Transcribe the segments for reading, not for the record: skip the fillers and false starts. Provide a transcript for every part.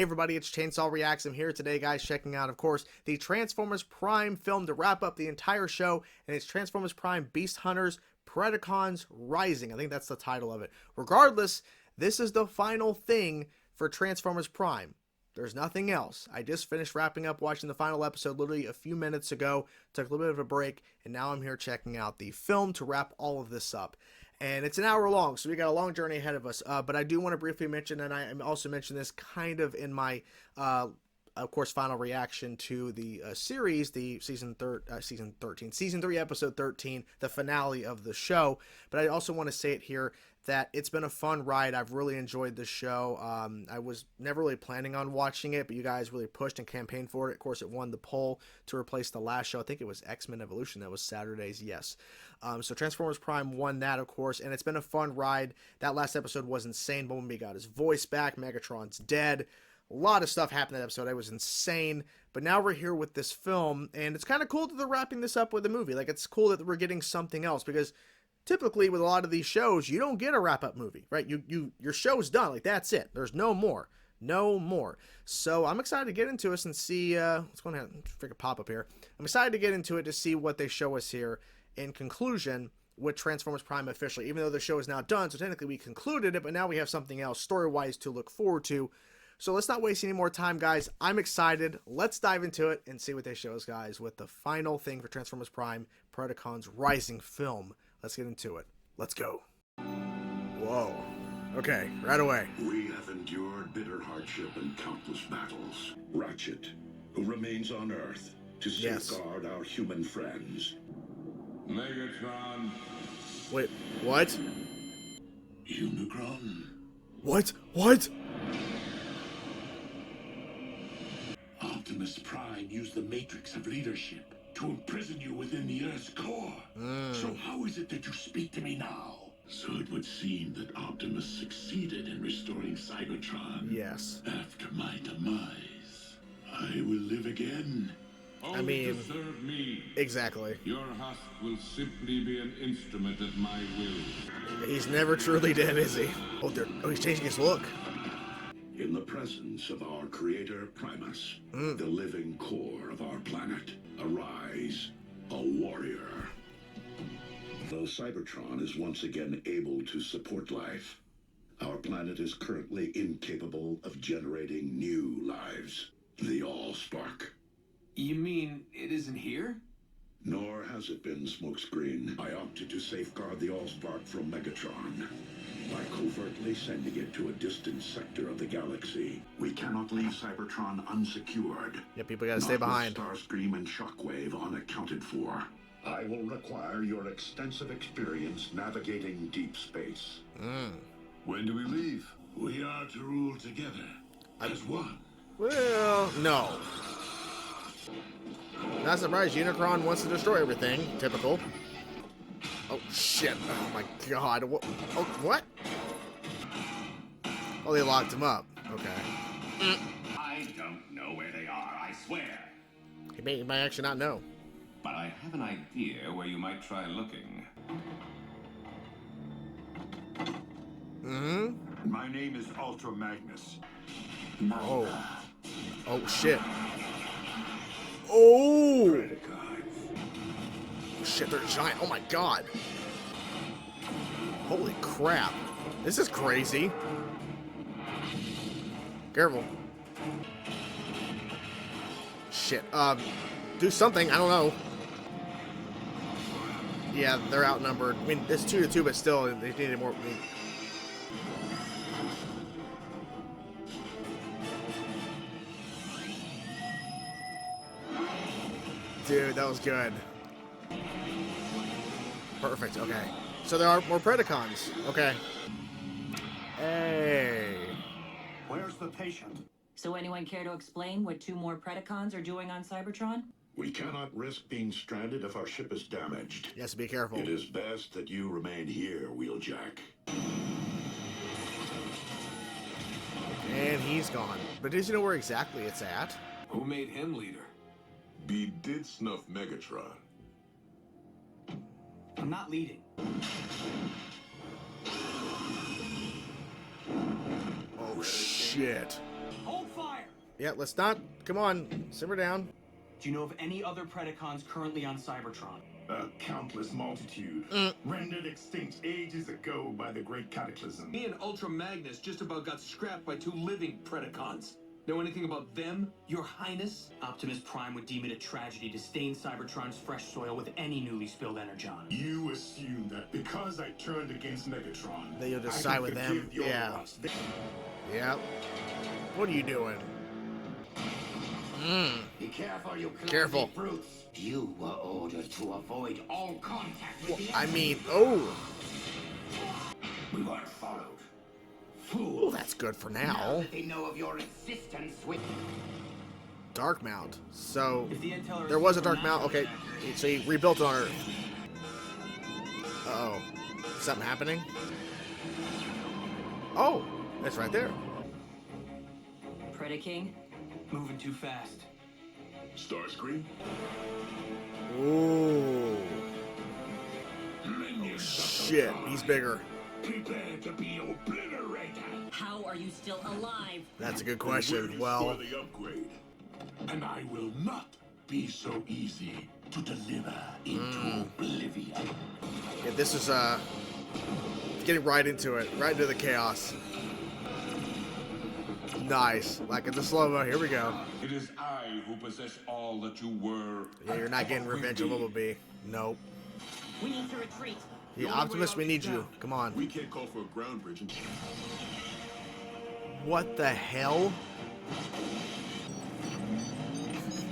Hey everybody, it's Chainsaw Reacts. I'm here today, guys, checking out, of course, the Transformers Prime film to wrap up the entire show, and it's Transformers Prime Beast Hunters Predacons Rising. I think that's the title of it. Regardless, this is the final thing for Transformers Prime. There's nothing else. I just finished wrapping up watching the final episode literally a few minutes ago, took a little bit of a break, and now I'm here checking out the film to wrap all of this up. And it's an hour long, so we got a long journey ahead of us. But I do want to briefly mention, and I also mentioned this kind of in my, of course, final reaction to the series, the season 3, episode 13, the finale of the show. But I also want to say it here that it's been a fun ride. I've really enjoyed the show. I was never really planning on watching it, but you guys really pushed and campaigned for it. Of course, it won the poll to replace the last show. I think it was X-Men Evolution. That was Saturdays, yes. So Transformers Prime won that, of course, and it's been a fun ride. That last episode was insane. Bumblebee got his voice back. Megatron's dead. A lot of stuff happened in that episode. It was insane. But now we're here with this film, and it's kind of cool that they're wrapping this up with a movie. Like, it's cool that we're getting something else, because typically with a lot of these shows, you don't get a wrap-up movie, right? Your show's done. Like, that's it. There's no more. No more. So I'm excited to get into this and see what's going on. Freaking pop up here. I'm excited to get into it to see what they show us here in conclusion with Transformers Prime officially, even though the show is now done. So technically we concluded it, but now we have something else story-wise to look forward to. So let's not waste any more time, guys. I'm excited. Let's dive into it and see what they show us, guys, with the final thing for Transformers Prime, Predacons Rising film. Let's get into it. Let's go. Whoa. Okay, right away. We have endured bitter hardship and countless battles. Ratchet, who remains on Earth to safeguard our human friends. Megatron. Wait, what? Unicron. What? Optimus Prime used the matrix of leadership to imprison you within the Earth's core. So how is it that you speak to me now? So it would seem that Optimus succeeded in restoring Cybertron. Yes. After my demise, I will live again. I mean, to serve me. Exactly. Your husk will simply be an instrument at my will. He's never truly dead, is he? Oh, he's changing his look. In the presence of our creator Primus, the living core of our planet, arise, a warrior. Though Cybertron is once again able to support life, our planet is currently incapable of generating new lives. The Allspark. You mean it isn't here? Nor has it been, Smokescreen. I opted to safeguard the Allspark from Megatron by covertly sending it to a distant sector of the galaxy. We cannot leave Cybertron unsecured. Yeah, people gotta stay behind. Starscream and Shockwave unaccounted for. I will require your extensive experience navigating deep space. When do we leave? We are to rule together as one. Well, no. Not surprised Unicron wants to destroy everything. Typical. Oh, shit. Oh, my God. What? Oh, what? Oh, they locked him up. Okay. I don't know where they are, I swear. He might actually not know. But I have an idea where you might try looking. My name is Ultra Magnus. Oh. Oh, shit. Oh! Shit, they're giant. Oh my God. Holy crap. This is crazy. Careful. Shit. Do something. I don't know. Yeah, they're outnumbered. I mean, it's 2-2, but still, they needed more. Dude, that was good. Perfect, okay. So there are more Predacons. Okay. Hey. Where's the patient? So anyone care to explain what 2 more Predacons are doing on Cybertron? We cannot risk being stranded if our ship is damaged. Yes, be careful. It is best that you remain here, Wheeljack. And he's gone. But does he know where exactly it's at? Who made him leader? B did snuff Megatron. I'm not leading. Oh, shit. Hold fire! Yeah, let's not. Come on, simmer down. Do you know of any other Predacons currently on Cybertron? A countless multitude, rendered extinct ages ago by the Great Cataclysm. Me and Ultra Magnus just about got scrapped by 2 living Predacons. Know anything about them, Your Highness? Optimus Prime would deem it a tragedy to stain Cybertron's fresh soil with any newly spilled energon. You assume that because I turned against Megatron, That you'll just I side can with them? forgive your Yeah. loss. Yeah. What are you doing? Be careful, you clumsy Careful. brutes. You were ordered to avoid all contact with the I enemy. mean, oh. We weren't followed. Well, Fools. that's good for Now now. that they know of your existence with... Dark Mount. So, If the intel there was a received Dark Mount. were Okay, naturally so he rebuilt it on Earth. Uh-oh. Something happening? Oh, that's right there. Predaking? moving too fast. Starscream? Ooh. Minions Shit, he's bigger. Prepare to be obliterated. How are you still alive? That's a good We're question. ready Well, for the upgrade. And I will not be so easy to deliver into oblivion. yeah, this is, getting right into it. Right into the chaos. Nice. Like in the slow-mo. Here we go. It is I who possess all that you were. Yeah, you're not getting will revenge on be. Bumblebee. Nope. We need to retreat. Yeah, Optimus, we need you. Come on. We can't call for a ground bridge. What the hell?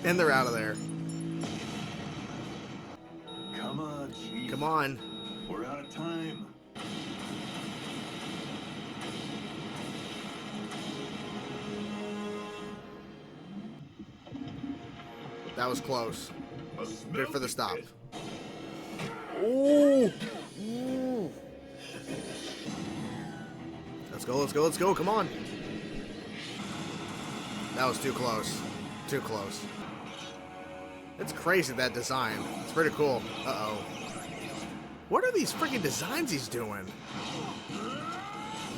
And they're out of there. Come on, Chief. Come on. We're out of time. That was close. A Good for the stop. smelting pit. Ooh. Ooh. Let's go, let's go, let's go. Come on. That was too close. Too close. It's crazy, that design. It's pretty cool. Uh-oh. What are these freaking designs he's doing?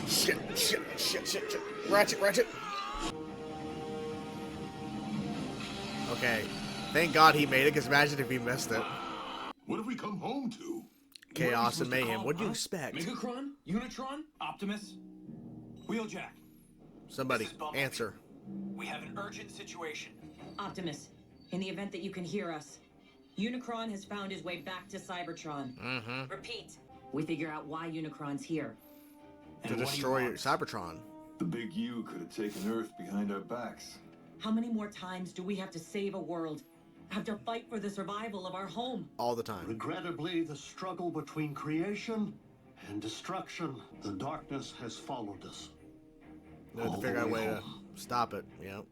Shit, shit, shit, shit, shit. Ratchet, ratchet. Okay. Thank God he made it, because imagine if he missed it. What have we come home to? Chaos and mayhem. What do you expect? Megacron? Unitron? Optimus? Wheeljack. Somebody, This is Bumblebee. answer. We have an urgent situation. Optimus, in the event that you can hear us, Unicron has found his way back to Cybertron. Mm-hmm. Repeat. We figure out why Unicron's here. To And what do you destroy want? Cybertron. The big U could have taken Earth behind our backs. How many more times do we have to save a world? Have to fight for the survival of our home? All the time. Regrettably, the struggle between creation and destruction, the darkness has followed us. They have to All figure the out a way way to home. stop it. Yep.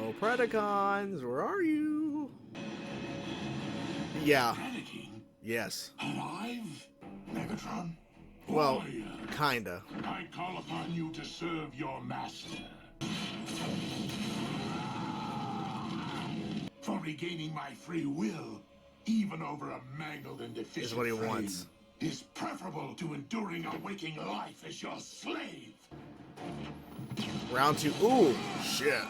Oh, Predacons, where are you? Yeah. Panicking? Yes. Alive? Megatron? Well, Warrior, kinda. I call upon you to serve your master. For regaining my free will, even over a mangled and deficient Is what he frame, wants. is preferable to enduring a waking life as your slave. Round 2. Ooh, shit.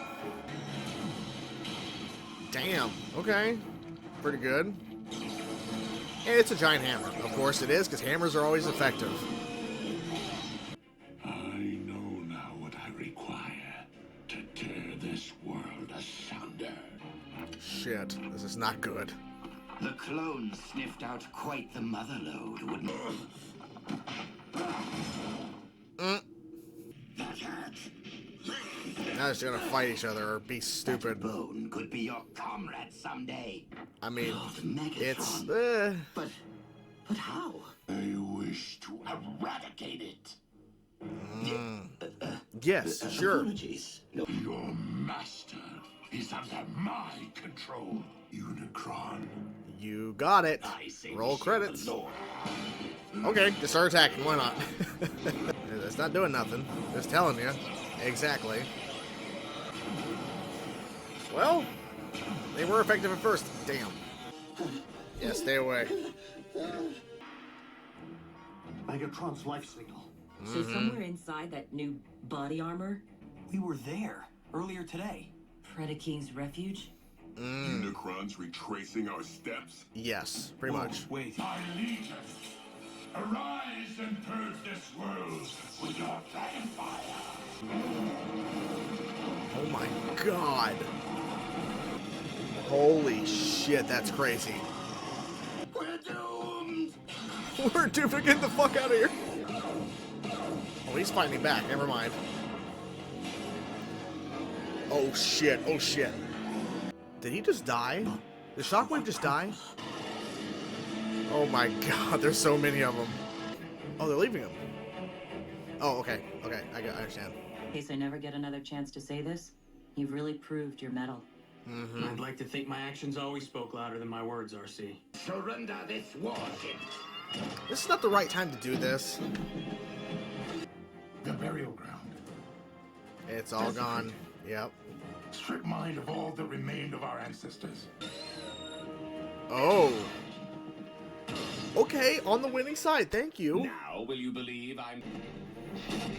Damn. Okay. Pretty good. And it's a giant hammer. Of course it is, because hammers are always effective. I know now what I require to tear this world asunder. Shit. This is not good. The clones sniffed out quite the motherload, wouldn't Mm. That hurts. Now they're just gonna fight each other or be stupid. Bone could be your comrade someday. I mean, Megatron. it's... But how? I wish to eradicate it. Yes, sure. Apologies. No. Your master is under my control, Unicron. You got it. I say Roll we serve credits. the Lord. Okay, just start attacking. Why not? It's not doing nothing. Just telling you. Exactly. Well, they were effective at first. Damn. Yeah, stay away. Megatron's life signal. So somewhere inside that new body armor, We were there. earlier today. Predacons Refuge? Unicron's retracing our steps? Yes, pretty much. Wait. My legion, arise and purge this world with your dragon fire. Oh my god. Holy shit, that's crazy. We're doomed! We're doomed. Get the fuck out of here. Oh, he's fighting back. Never mind. Oh shit. Oh shit. Did he just die? Did Shockwave just die? Oh my god, there's so many of them. Oh, they're leaving him. Oh, okay. Okay, I understand. In case I never get another chance to say this, you've really proved your mettle. I'd like to think my actions always spoke louder than my words, RC. Surrender this warship. This is not the right time to do this. The burial ground. It's all gone. Yep. Strip mined of all that remained of our ancestors. Oh. Okay, on the winning side. Thank you. Now, will you believe I'm...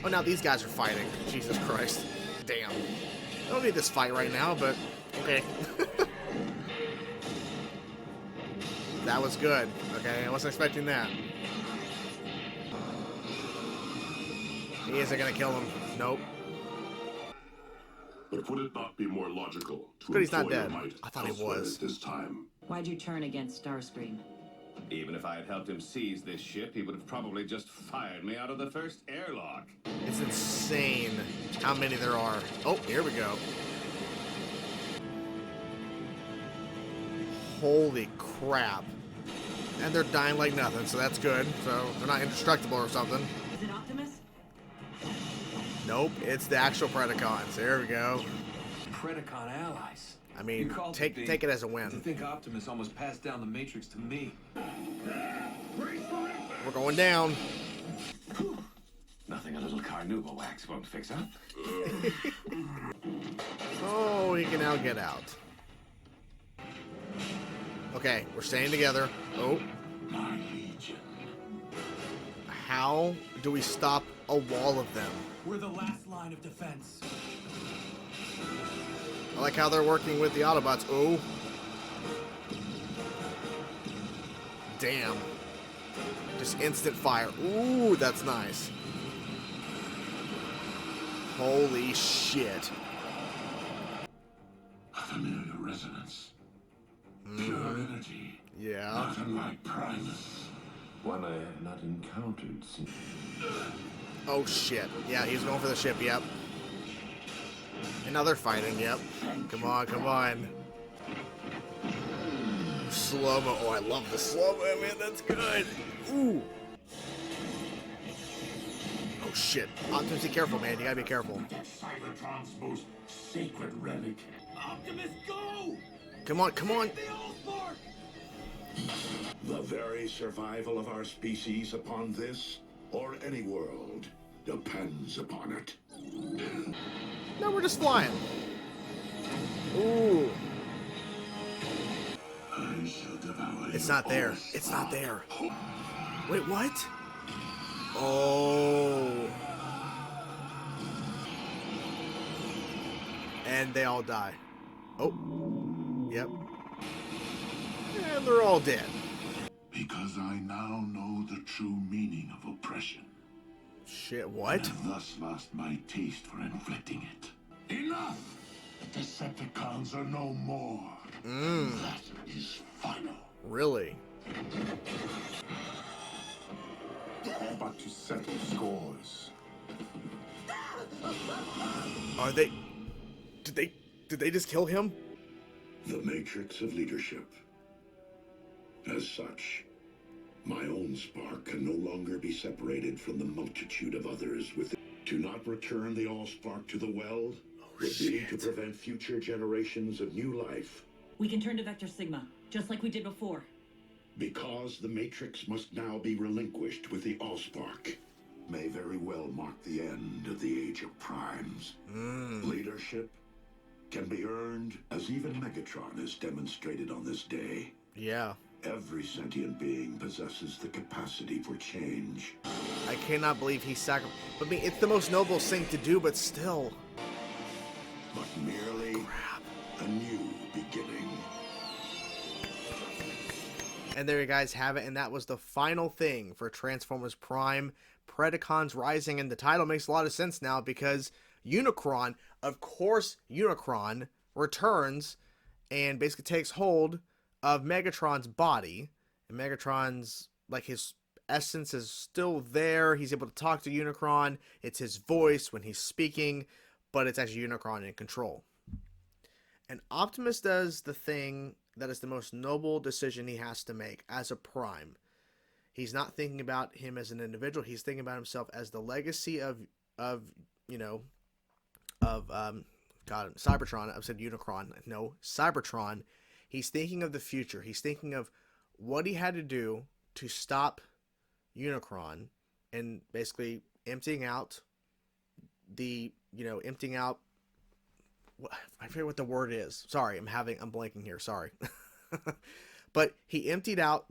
Oh, now these guys are fighting. Jesus Christ. Damn. I don't need this fight right now, but okay. That was good. Okay, I wasn't expecting that. He isn't gonna kill him. Nope. But would it not be more logical to Good, he's not employ your dead. might I thought he elsewhere was. at this time? Why'd you turn against Starscream? Even if I had helped him seize this ship, he would have probably just fired me out of the first airlock. It's insane how many there are. Oh, here we go. Holy crap. And they're dying like nothing, so that's good. So they're not indestructible or something. Is it Optimus? Nope, it's the actual Predacons. There we go. Predacon allies. I mean, You called take it it as a To win. think Optimus almost passed down the Matrix to me. We're going down. Nothing a little carnauba wax won't fix up. Oh, he can now get out. Okay, we're staying together. Oh. My legion. How do we stop a wall of them? We're the last line of defense. I like how they're working with the Autobots. Oh. Damn. Just instant fire. Ooh, that's nice. Holy shit. A familiar resonance. Pure energy. Yeah. Not unlike Primus. One I have not encountered since. Oh shit. Yeah, he's going for the ship, yep. And now they're fighting, yep. Come on, come on. Slow-mo. Oh, I love the slow-mo, man. That's good. Ooh. Oh shit. Optimus, be careful, man. You gotta be careful. Cybertron's most sacred relic. Optimus, go! Come on, come on. The Allspark! The very survival of our species upon this, or any world, depends upon it. No, we're just flying. Ooh. I shall devour It's your not there. offspring. It's not there. Wait, what? Oh. And they all die. Oh. Yep. And they're all dead. Because I now know the true meaning of oppression. Shit, what? And thus lost my taste for inflicting it. Enough! The Decepticons are no more. That is final. Really? But to settle scores. Are they... Did they just kill him? The matrix of leadership. As such, my own spark can no longer be separated from the multitude of others within. To not return the Allspark to the well would be to prevent future generations of new life. We can turn to Vector Sigma, just like we did before. Because the Matrix must now be relinquished with the Allspark, may very well mark the end of the Age of Primes. Leadership can be earned, as even Megatron has demonstrated on this day. Yeah. Every sentient being possesses the capacity for change. I cannot believe he sacrificed... I mean, it's the most noble thing to do, but still. but merely a new beginning. And there you guys have it, and that was the final thing for Transformers Prime, Predacons Rising, and the title makes a lot of sense now because Unicron, of course Unicron, returns and basically takes hold of Megatron's body, and Megatron's, like, his essence is still there. He's able to talk to Unicron. It's his voice when he's speaking, but it's actually Unicron in control. And Optimus does the thing that is the most noble decision he has to make as a Prime. He's not thinking about him as an individual. He's thinking about himself as the legacy of Cybertron. I said Unicron. No, Cybertron. He's thinking of the future. He's thinking of what he had to do to stop Unicron and basically emptying out I forget what the word is. Sorry, I'm blanking here. Sorry. But he emptied out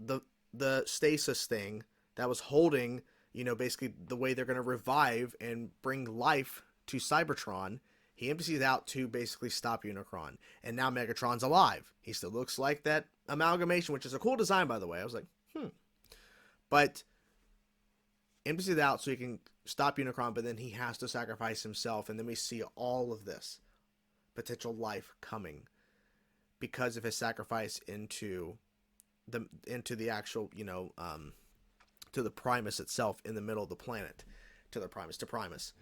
the stasis thing that was holding, basically the way they're going to revive and bring life to Cybertron. He empties it out to basically stop Unicron. And now Megatron's alive. He still looks like that amalgamation, which is a cool design, by the way. I was like, But empties it out so he can stop Unicron, but then he has to sacrifice himself. And then we see all of this potential life coming because of his sacrifice into the actual, to the Primus itself in the middle of the planet, to Primus.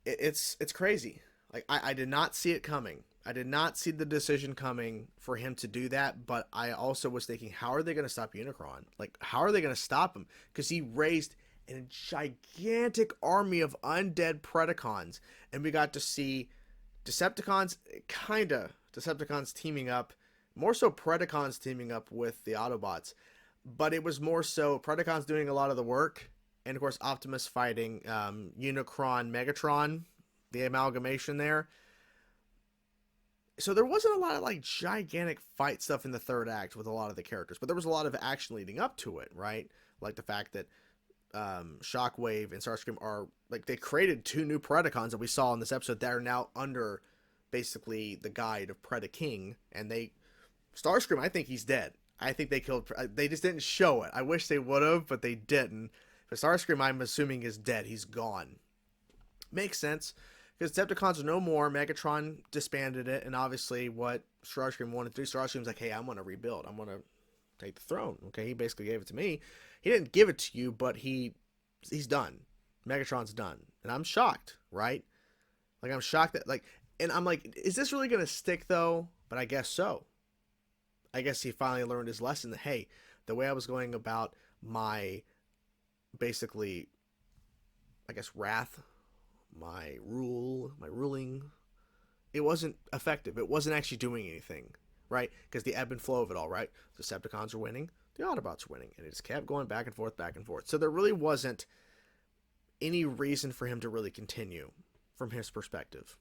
It's crazy. Like, I did not see it coming. I did not see the decision coming for him to do that, but I also was thinking, how are they going to stop Unicron? Like, how are they going to stop him? Because he raised a gigantic army of undead Predacons, and we got to see Decepticons teaming up, more so Predacons teaming up with the Autobots, but it was more so Predacons doing a lot of the work, and of course Optimus fighting Unicron, Megatron, the amalgamation there. So there wasn't a lot of like gigantic fight stuff in the third act with a lot of the characters, but there was a lot of action leading up to it, right? Like the fact that Shockwave and Starscream are, like, they created 2 new Predacons that we saw in this episode that are now under basically the guide of Predaking, and Starscream, I think he's dead. I think they just didn't show it. I wish they would have, but they didn't. But Starscream, I'm assuming, is dead. He's gone. Makes sense, because Decepticons are no more. Megatron disbanded it, and obviously what Starscream wanted to do, Starscream's like, hey, I'm going to rebuild. I'm going to take the throne. Okay, he basically gave it to me. He didn't give it to you, but he's done. Megatron's done. And I'm shocked, right? Like, I'm shocked that, like, and I'm like, is this really going to stick, though? But I guess so. I guess he finally learned his lesson that, hey, the way I was going about my, basically, I guess, wrath, my ruling, it wasn't effective. It wasn't actually doing anything, right? Because the ebb and flow of it all, right? The Decepticons are winning. The Autobots are winning, and it just kept going back and forth. So there really wasn't any reason for him to really continue from his perspective.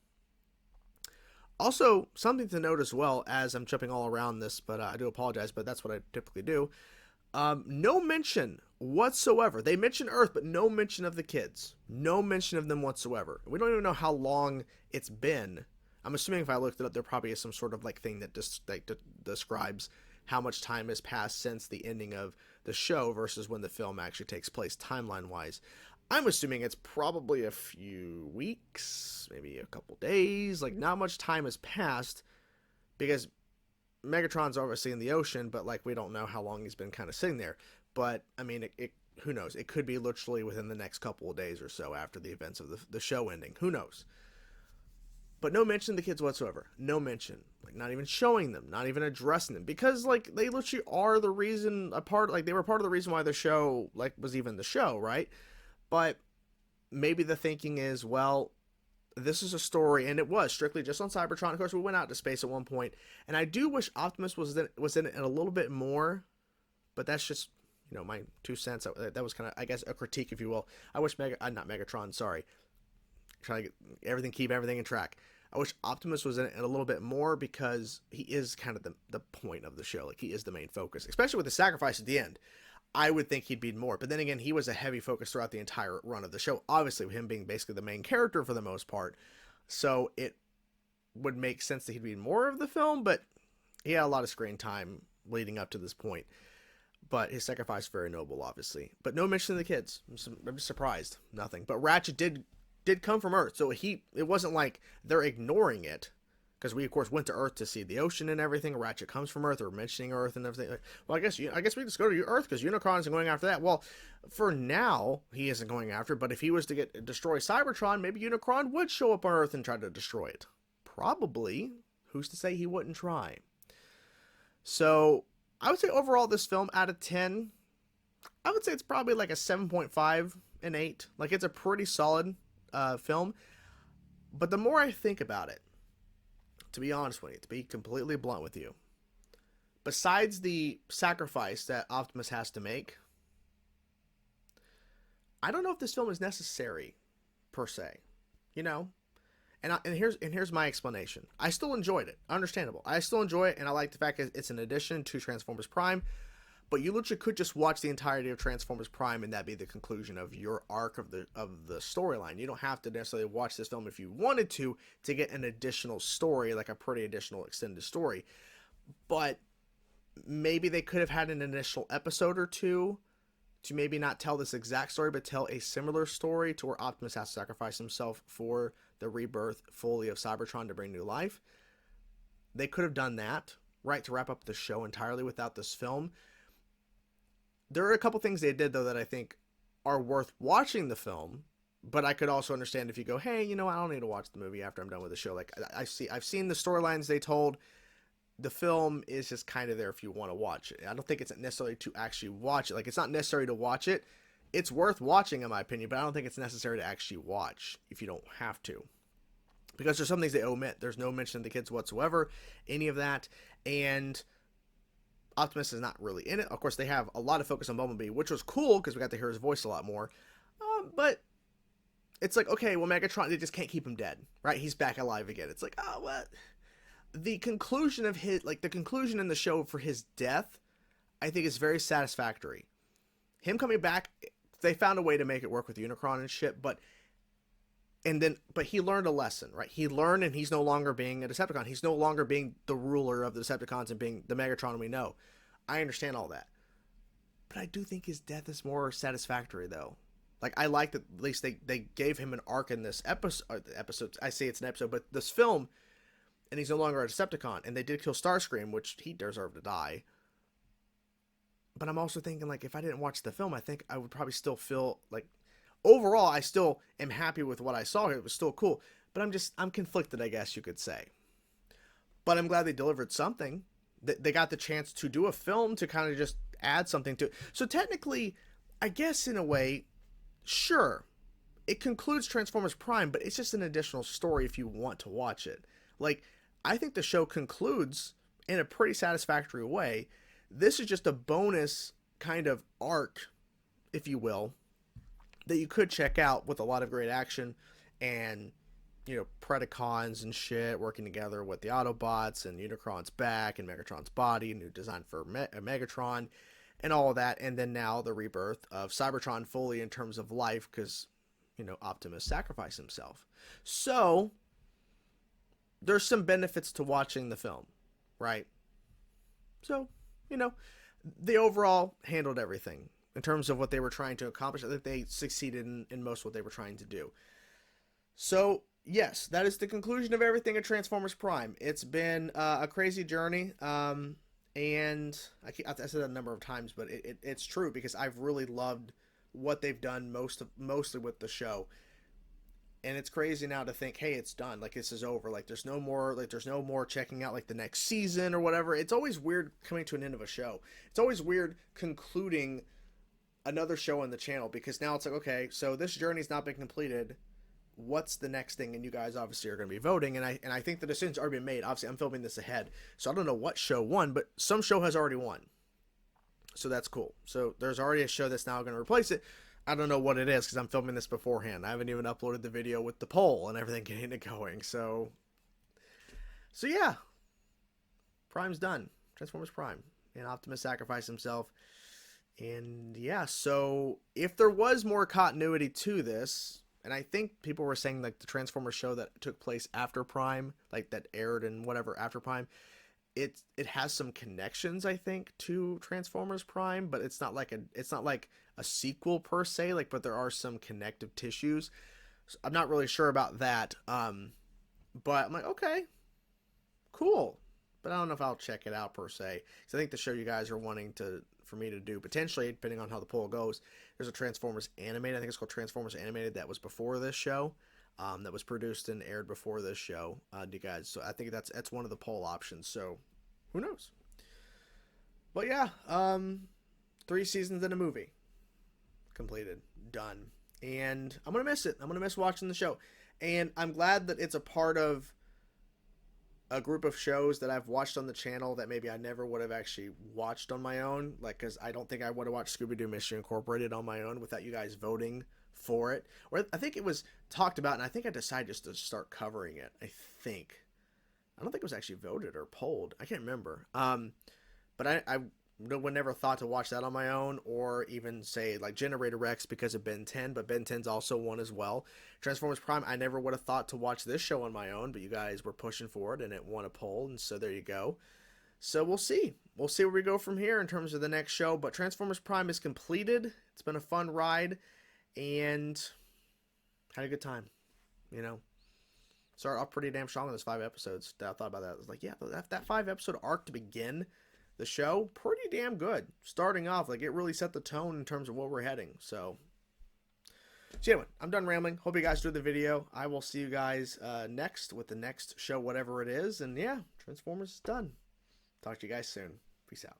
Also, something to note as well, as I'm jumping all around this, but I do apologize, but that's what I typically do. No mention whatsoever. They mention Earth, but no mention of the kids. No mention of them whatsoever. We don't even know how long it's been. I'm assuming if I looked it up, there probably is some sort of like thing that describes how much time has passed since the ending of the show versus when the film actually takes place timeline-wise. I'm assuming it's probably a few weeks, maybe a couple days. Like, not much time has passed because Megatron's obviously in the ocean, but like, we don't know how long he's been kind of sitting there. But I mean, who knows? It could be literally within the next couple of days or so after the events of the show ending. Who knows? But no mention of the kids whatsoever. No mention. Like, not even showing them, not even addressing them, because like, they literally are the reason, they were part of the reason why the show, like, was even the show, right? But maybe the thinking is, well, this is a story, and it was strictly just on Cybertron. Of course, we went out to space at one point, and I do wish Optimus was in it a little bit more, but that's just, my 2 cents. That was kind of, I guess, a critique, if you will. I wish not Megatron, sorry. Trying to keep everything in track. I wish Optimus was in it a little bit more, because he is kind of the point of the show. Like, he is the main focus, especially with the sacrifice at the end. I would think he'd be more, but then again, he was a heavy focus throughout the entire run of the show, obviously with him being basically the main character for the most part. So it would make sense that he'd be more of the film, but he had a lot of screen time leading up to this point. But his sacrifice very noble, obviously. But no mention of the kids. I'm just surprised. Nothing. But Ratchet did come from Earth, so it wasn't like they're ignoring it, because we of course went to Earth to see the ocean and everything. Ratchet comes from Earth, or mentioning Earth and everything. Well, I guess we just go to Earth because Unicron isn't going after that. Well, for now he isn't going after it, but if he was to destroy Cybertron, maybe Unicron would show up on Earth and try to destroy it. Probably. Who's to say he wouldn't try? So I would say overall this film out of 10, I would say it's probably like a 7.5 and 8. Like, it's a pretty solid film. But the more I think about it, to be honest with you, to be completely blunt with you, besides the sacrifice that Optimus has to make, I don't know if this film is necessary per se, you know. And here's my explanation. I still enjoyed it. Understandable. I still enjoy it, and I like the fact that it's an addition to Transformers Prime. But you literally could just watch the entirety of Transformers Prime, and that be the conclusion of your arc of the storyline. You don't have to necessarily watch this film if you wanted to get an additional story, like a pretty additional extended story. But maybe they could have had an initial episode or two to maybe not tell this exact story, but tell a similar story to where Optimus has to sacrifice himself for the rebirth fully of Cybertron to bring new life. They could have done that, right, to wrap up the show entirely without this film. There are a couple things they did, though, that I think are worth watching the film, but I could also understand if you go, hey, you know, I don't need to watch the movie after I'm done with the show. Like, I've seen the storylines they told. The film is just kind of there if you want to watch it. I don't think it's necessary to actually watch it. Like, it's not necessary to watch it. It's worth watching, in my opinion, but I don't think it's necessary to actually watch if you don't have to. Because there's some things they omit. There's no mention of the kids whatsoever, any of that. And Optimus is not really in it. Of course, they have a lot of focus on Bumblebee, which was cool because we got to hear his voice a lot more. But it's like, okay, well, Megatron, they just can't keep him dead, right? He's back alive again. It's like, oh, what? The conclusion of the conclusion in the show for his death, I think is very satisfactory. Him coming back, they found a way to make it work with Unicron and shit, but he learned a lesson, right? He learned, and he's no longer being a Decepticon. He's no longer being the ruler of the Decepticons and being the Megatron we know. I understand all that. But I do think his death is more satisfactory, though. Like, I like that at least they gave him an arc in this episode. I say it's an episode, but this film, and he's no longer a Decepticon. And they did kill Starscream, which he deserved to die. But I'm also thinking, like, if I didn't watch the film, I think I would probably still feel like, overall, I still am happy with what I saw here. It was still cool. But I'm conflicted, I guess you could say. But I'm glad they delivered something. They got the chance to do a film to kind of just add something to it. So technically, I guess in a way, sure, it concludes Transformers Prime, but it's just an additional story if you want to watch it. Like, I think the show concludes in a pretty satisfactory way. This is just a bonus kind of arc, if you will, that you could check out with a lot of great action and, you know, Predacons and shit working together with the Autobots and Unicron's back and Megatron's body, new design for Megatron and all of that. And then now the rebirth of Cybertron fully in terms of life because, you know, Optimus sacrificed himself. So there's some benefits to watching the film, right? So, you know, they overall handled everything in terms of what they were trying to accomplish. I think they succeeded in most of what they were trying to do. So, yes, that is the conclusion of everything at Transformers Prime. It's been a crazy journey, and I said that a number of times, but it's true because I've really loved what they've done mostly with the show. And it's crazy now to think, hey, it's done. Like, this is over. Like, there's no more checking out, like, the next season or whatever. It's always weird coming to an end of a show. It's always weird concluding another show on the channel because now it's like, okay, so this journey's not been completed. What's the next thing? And you guys obviously are going to be voting. And I think the decision's already been made. Obviously, I'm filming this ahead. So I don't know what show won, but some show has already won. So that's cool. So there's already a show that's now going to replace it. I don't know what it is because I'm filming this beforehand. I haven't even uploaded the video with the poll and everything getting it going. So yeah, Prime's done. Transformers Prime. And Optimus sacrificed himself. And yeah, so if there was more continuity to this, And I think people were saying like the Transformers show that took place after Prime, like that aired and whatever after Prime, it has some connections, I think, to Transformers Prime, but it's not like a sequel per se, like, but there are some connective tissues. So I'm not really sure about that. But I'm like, okay, cool. But I don't know if I'll check it out per se. Because I think the show you guys are wanting for me to do, potentially, depending on how the poll goes, there's a Transformers Animated. I think it's called Transformers Animated that was before this show. That was produced and aired before this show. You guys, so I think that's one of the poll options. So who knows? But yeah, 3 seasons and a movie completed, done, and I'm gonna miss it. I'm gonna miss watching the show, and I'm glad that it's a part of a group of shows that I've watched on the channel that maybe I never would have actually watched on my own. Like, because I don't think I would have watched Scooby-Doo Mystery Incorporated on my own without you guys voting for it. Or I think it was talked about, and I think I decided just to start covering it. I don't think it was actually voted or polled. I can't remember. But I would never thought to watch that on my own, or even say like Generator Rex because of Ben 10, but Ben 10's also one as well. Transformers Prime, I never would have thought to watch this show on my own, but you guys were pushing for it and it won a poll, and so there you go. So we'll see. We'll see where we go from here in terms of the next show, but Transformers Prime is completed. It's been a fun ride, and had a good time, you know. Started off pretty damn strong in those 5 episodes. I thought about that. I was like, yeah, that 5 episode arc to begin the show, pretty damn good. Starting off, like, it really set the tone in terms of where we're heading. So anyway, I'm done rambling. Hope you guys enjoyed the video. I will see you guys next with the next show, whatever it is. And yeah, Transformers is done. Talk to you guys soon. Peace out.